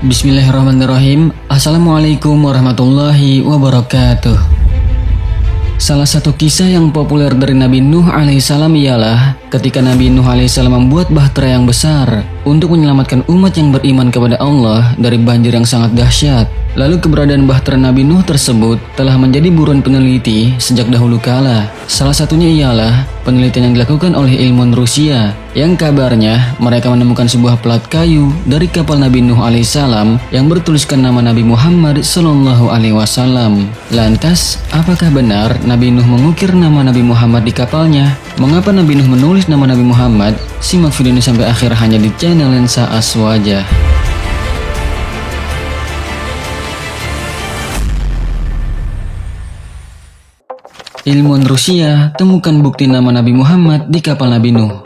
Bismillahirrahmanirrahim. Assalamualaikum warahmatullahi wabarakatuh. Salah satu kisah yang populer dari Nabi Nuh alaihissalam ialah ketika Nabi Nuh alaihissalam membuat bahtera yang besar untuk menyelamatkan umat yang beriman kepada Allah dari banjir yang sangat dahsyat. Lalu keberadaan bahtera Nabi Nuh tersebut telah menjadi buruan peneliti sejak dahulu kala. Salah satunya ialah penelitian yang dilakukan oleh ilmuwan Rusia, yang kabarnya mereka menemukan sebuah plat kayu dari kapal Nabi Nuh alaihissalam yang bertuliskan nama Nabi Muhammad sallallahu alaihi wasallam. Lantas, apakah benar Nabi Nuh mengukir nama Nabi Muhammad di kapalnya? Mengapa Nabi Nuh menulis nama Nabi Muhammad? Simak video ini sampai akhir hanya di channel Lensa Aswaja. Ilmuwan Rusia temukan bukti nama Nabi Muhammad di kapal Nabi Nuh.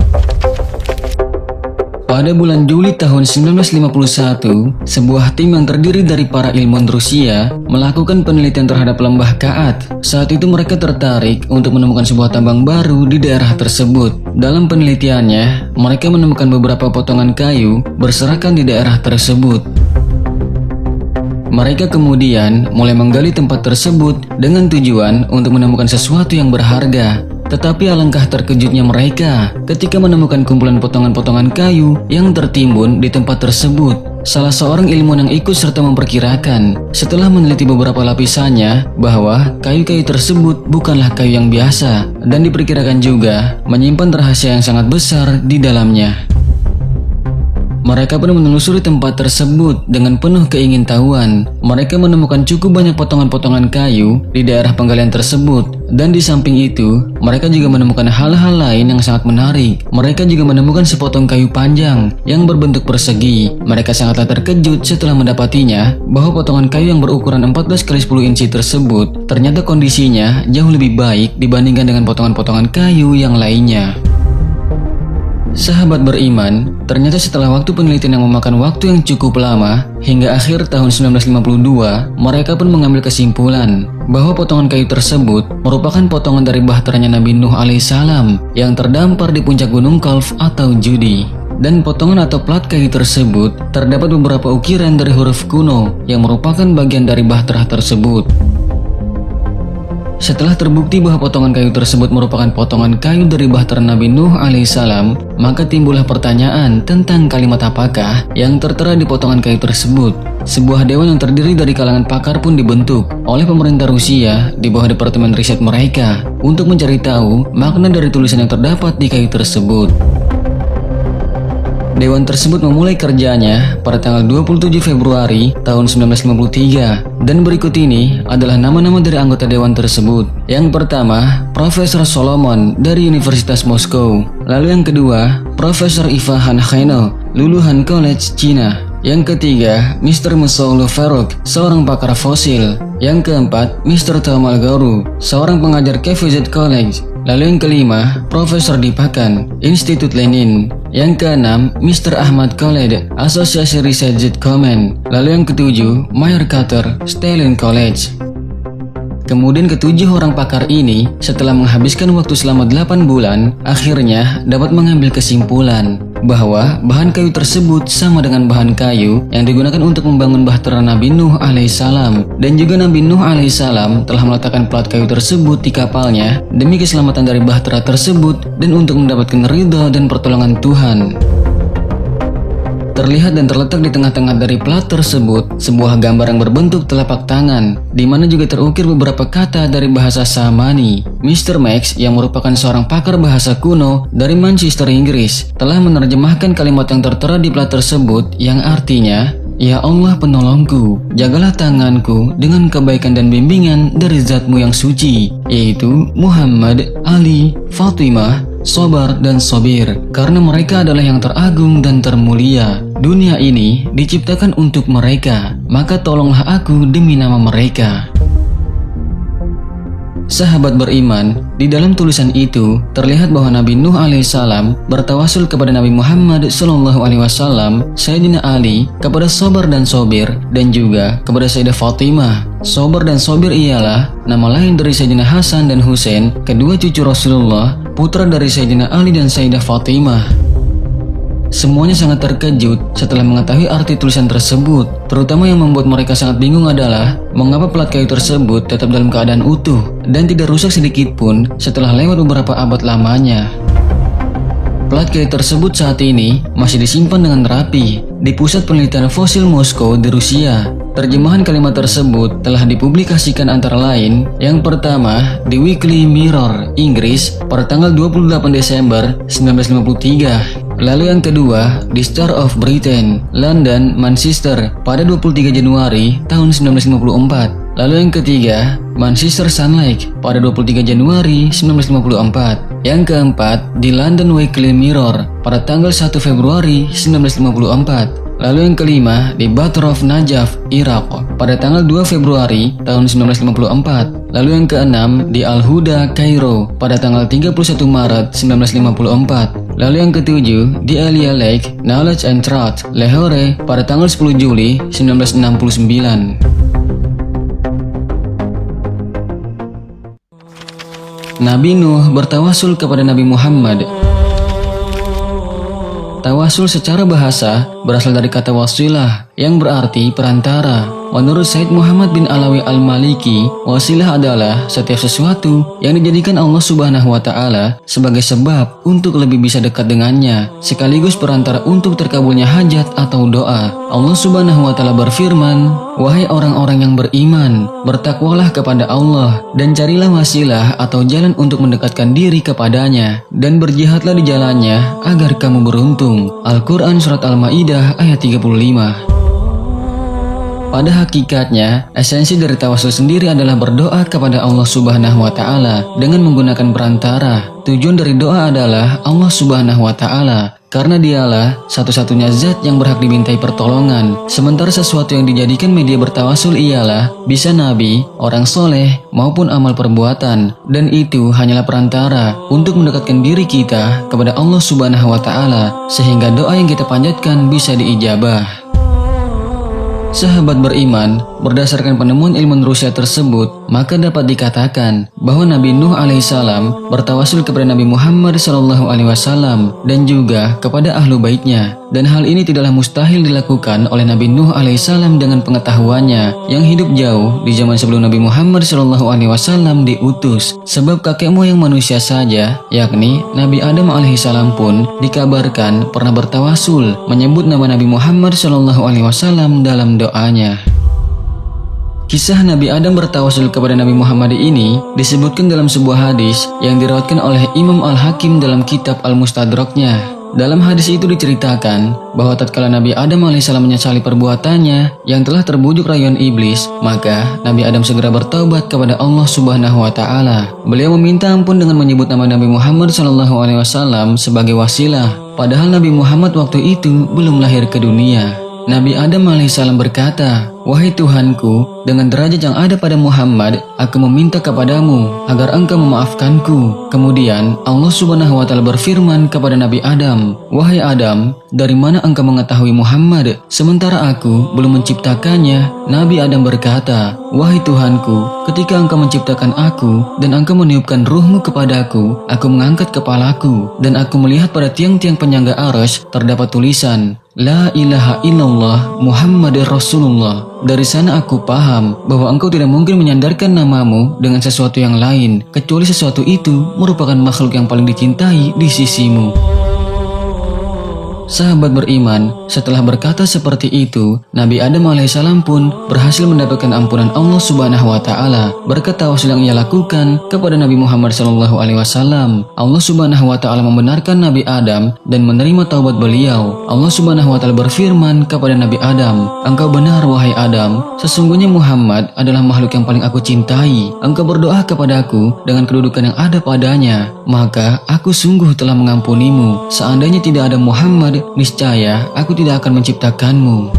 Pada bulan Juli tahun 1951, sebuah tim yang terdiri dari para ilmuwan Rusia melakukan penelitian terhadap lembah Kaat. Saat itu mereka tertarik untuk menemukan sebuah tambang baru di daerah tersebut. Dalam penelitiannya, mereka menemukan beberapa potongan kayu berserakan di daerah tersebut. Mereka kemudian mulai menggali tempat tersebut dengan tujuan untuk menemukan sesuatu yang berharga. Tetapi alangkah terkejutnya mereka ketika menemukan kumpulan potongan-potongan kayu yang tertimbun di tempat tersebut. Salah seorang ilmuwan yang ikut serta memperkirakan setelah meneliti beberapa lapisannya bahwa kayu-kayu tersebut bukanlah kayu yang biasa dan diperkirakan juga menyimpan rahasia yang sangat besar di dalamnya. Mereka pun menelusuri tempat tersebut dengan penuh keingintahuan. Mereka menemukan cukup banyak potongan-potongan kayu di daerah penggalian tersebut. Dan di samping itu, mereka juga menemukan hal-hal lain yang sangat menarik. Mereka juga menemukan sepotong kayu panjang yang berbentuk persegi. Mereka sangatlah terkejut setelah mendapatinya bahwa potongan kayu yang berukuran 14 x 10 inci tersebut ternyata kondisinya jauh lebih baik dibandingkan dengan potongan-potongan kayu yang lainnya. Sahabat beriman, ternyata setelah waktu penelitian yang memakan waktu yang cukup lama, hingga akhir tahun 1952, mereka pun mengambil kesimpulan bahwa potongan kayu tersebut merupakan potongan dari bahteranya Nabi Nuh alaihissalam yang terdampar di puncak gunung Kalf atau Judi. Dan potongan atau plat kayu tersebut terdapat beberapa ukiran dari huruf kuno yang merupakan bagian dari bahtera tersebut. Setelah terbukti bahwa potongan kayu tersebut merupakan potongan kayu dari bahtera Nabi Nuh alaihissalam, maka timbullah pertanyaan tentang kalimat apakah yang tertera di potongan kayu tersebut. Sebuah dewan yang terdiri dari kalangan pakar pun dibentuk oleh pemerintah Rusia di bawah departemen riset mereka untuk mencari tahu makna dari tulisan yang terdapat di kayu tersebut. Dewan tersebut memulai kerjanya pada tanggal 27 Februari tahun 1953 dan berikut ini adalah nama-nama dari anggota dewan tersebut. Yang pertama, Profesor Solomon dari Universitas Moskow. Lalu yang kedua, Profesor Ivan Haino, Luluhan College, Cina. Yang ketiga, Mr. Musoulu Faruk, seorang pakar fosil. Yang keempat, Mr. Tom Algaru, seorang pengajar KVZ College. Lalu yang kelima, Profesor Dipakan, Institut Lenin. Yang keenam, Mr. Ahmad Khaled, Asosiasi Riset Zitkomen. Lalu yang ketujuh, Mayer Carter, Stalin College. Kemudian ketujuh orang pakar ini setelah menghabiskan waktu selama 8 bulan, akhirnya dapat mengambil kesimpulan bahwa bahan kayu tersebut sama dengan bahan kayu yang digunakan untuk membangun bahtera Nabi Nuh alaihissalam. Dan juga Nabi Nuh alaihissalam telah meletakkan plat kayu tersebut di kapalnya demi keselamatan dari bahtera tersebut dan untuk mendapatkan ridha dan pertolongan Tuhan. Terlihat dan terletak di tengah-tengah dari plat tersebut sebuah gambar yang berbentuk telapak tangan, di mana juga terukir beberapa kata dari bahasa Samani. Mr. Max, yang merupakan seorang pakar bahasa kuno dari Manchester, Inggris, telah menerjemahkan kalimat yang tertera di plat tersebut yang artinya, "Ya Allah penolongku, jagalah tanganku dengan kebaikan dan bimbingan dari Zatmu yang suci," yaitu Muhammad, Ali, Fatimah, Sobar dan Sobir, karena mereka adalah yang teragung dan termulia. Dunia ini diciptakan untuk mereka, maka tolonglah aku demi nama mereka. Sahabat beriman, di dalam tulisan itu terlihat bahwa Nabi Nuh alaihissalam bertawasul kepada Nabi Muhammad sallallahu alaihi wasallam, Sayyidina Ali, kepada Sobar dan Sobir, dan juga kepada Sayyidah Fatimah. Sobar dan Sobir ialah nama lain dari Sayyidina Hasan dan Husain, kedua cucu Rasulullah, putra dari Sayyidina Ali dan Sayyidah Fatimah. Semuanya sangat terkejut setelah mengetahui arti tulisan tersebut. Terutama yang membuat mereka sangat bingung adalah mengapa plat kayu tersebut tetap dalam keadaan utuh dan tidak rusak sedikit pun setelah lewat beberapa abad lamanya. Plat kayu tersebut saat ini masih disimpan dengan rapi di Pusat Penelitian Fosil Moskow di Rusia. Terjemahan kalimat tersebut telah dipublikasikan antara lain yang pertama di Weekly Mirror, Inggris pada tanggal 28 Desember 1953. Lalu yang kedua di Star of Britain, London, Manchester pada 23 Januari tahun 1954. Lalu yang ketiga, Manchester Sunlight pada 23 Januari 1954. Yang keempat, di London Weekly Mirror pada tanggal 1 Februari 1954. Lalu yang kelima, di Badr of Najaf, Irak pada tanggal 2 Februari tahun 1954. Lalu yang keenam, di Al-Huda, Kairo pada tanggal 31 Maret 1954. Lalu yang ketujuh, di Elia Lake, Knowledge and Truth, Lahore pada tanggal 10 Juli 1969. Nabi Nuh bertawasul kepada Nabi Muhammad. Tawasul secara bahasa berasal dari kata wasilah yang berarti perantara. Menurut Said Muhammad bin Alawi Al-Maliki, wasilah adalah setiap sesuatu yang dijadikan Allah Subhanahu wa Ta'ala sebagai sebab untuk lebih bisa dekat dengannya, sekaligus perantara untuk terkabulnya hajat atau doa. Allah Subhanahu wa Ta'ala berfirman, "Wahai orang-orang yang beriman, bertakwalah kepada Allah dan carilah wasilah atau jalan untuk mendekatkan diri kepadanya, dan berjihadlah di jalannya agar kamu beruntung." Al-Quran Surat Al-Ma'idah ayat 35. Pada hakikatnya, esensi dari tawasul sendiri adalah berdoa kepada Allah Subhanahu wa Ta'ala dengan menggunakan perantara. Tujuan dari doa adalah Allah Subhanahu wa Ta'ala, karena dialah satu-satunya zat yang berhak dimintai pertolongan. Sementara sesuatu yang dijadikan media bertawasul ialah bisa nabi, orang soleh, maupun amal perbuatan, dan itu hanyalah perantara untuk mendekatkan diri kita kepada Allah Subhanahu wa Ta'ala, sehingga doa yang kita panjatkan bisa diijabah. Sahabat beriman, berdasarkan penemuan ilmuwan Rusia tersebut, maka dapat dikatakan bahwa Nabi Nuh alaihissalam bertawasul kepada Nabi Muhammad SAW dan juga kepada ahlu baitnya. Dan hal ini tidaklah mustahil dilakukan oleh Nabi Nuh alaihissalam dengan pengetahuannya yang hidup jauh di zaman sebelum Nabi Muhammad SAW diutus. Sebab kakek moyang manusia saja, yakni Nabi Adam alaihissalam pun dikabarkan pernah bertawasul menyebut nama Nabi Muhammad SAW dalam doanya. Kisah Nabi Adam bertawasul kepada Nabi Muhammad ini disebutkan dalam sebuah hadis yang diriwayatkan oleh Imam Al-Hakim dalam kitab Al-Mustadraknya. Dalam hadis itu diceritakan bahwa tatkala Nabi Adam alaihissalam menyesali perbuatannya yang telah terbujuk rayuan iblis, maka Nabi Adam segera bertaubat kepada Allah Subhanahu wa Ta'ala. Beliau meminta ampun dengan menyebut nama Nabi Muhammad SAW sebagai wasilah, padahal Nabi Muhammad waktu itu belum lahir ke dunia. Nabi Adam alaihissalam berkata, "Wahai Tuhanku, dengan derajat yang ada pada Muhammad, aku meminta kepadamu agar engkau memaafkanku." Kemudian Allah Subhanahu wa Ta'ala berfirman kepada Nabi Adam, "Wahai Adam, dari mana engkau mengetahui Muhammad sementara aku belum menciptakannya?" Nabi Adam berkata, "Wahai Tuhanku, ketika engkau menciptakan aku dan engkau meniupkan ruhmu kepadaku, aku mengangkat kepalaku dan aku melihat pada tiang-tiang penyangga arasy terdapat tulisan, La ilaha illallah Muhammadur Rasulullah. Dari sana aku paham bahwa engkau tidak mungkin menyandarkan namamu dengan sesuatu yang lain, kecuali sesuatu itu merupakan makhluk yang paling dicintai di sisimu." Sahabat beriman, setelah berkata seperti itu, Nabi Adam alaihissalam pun berhasil mendapatkan ampunan Allah Subhanahu wa Ta'ala berkat tawasul yang ia lakukan kepada Nabi Muhammad SAW. Allah Subhanahu wa Ta'ala membenarkan Nabi Adam dan menerima taubat beliau. Allah Subhanahu wa Ta'ala berfirman kepada Nabi Adam, "Engkau benar wahai Adam, sesungguhnya Muhammad adalah makhluk yang paling aku cintai. Engkau berdoa kepadaku dengan kedudukan yang ada padanya, maka aku sungguh telah mengampunimu. Seandainya tidak ada Muhammad, niscaya aku tidak akan menciptakanmu."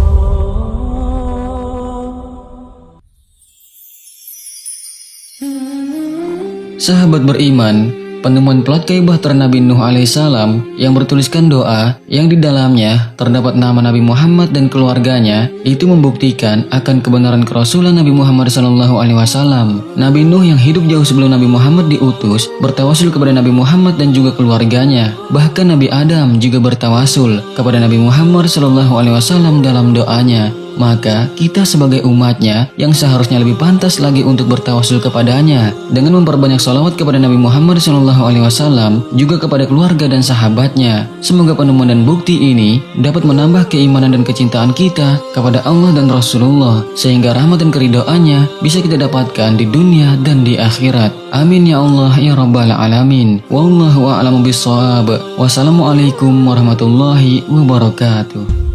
Sahabat beriman, penemuan plat Ka'bah Nabi Nuh alaihissalam yang bertuliskan doa yang di dalamnya terdapat nama Nabi Muhammad dan keluarganya itu membuktikan akan kebenaran kerasulan Nabi Muhammad SAW. Nabi Nuh yang hidup jauh sebelum Nabi Muhammad diutus bertawasul kepada Nabi Muhammad dan juga keluarganya. Bahkan Nabi Adam juga bertawasul kepada Nabi Muhammad SAW dalam doanya. Maka kita sebagai umatnya yang seharusnya lebih pantas lagi untuk bertawasul kepadanya dengan memperbanyak sholawat kepada Nabi Muhammad SAW juga kepada keluarga dan sahabatnya. Semoga penemuan dan bukti ini dapat menambah keimanan dan kecintaan kita kepada Allah dan Rasulullah sehingga rahmat dan keridhaannya bisa kita dapatkan di dunia dan di akhirat. Amin ya Allah ya Rabbal Alamin. Wallahu a'lamu bissawab. Wassalamualaikum warahmatullahi wabarakatuh.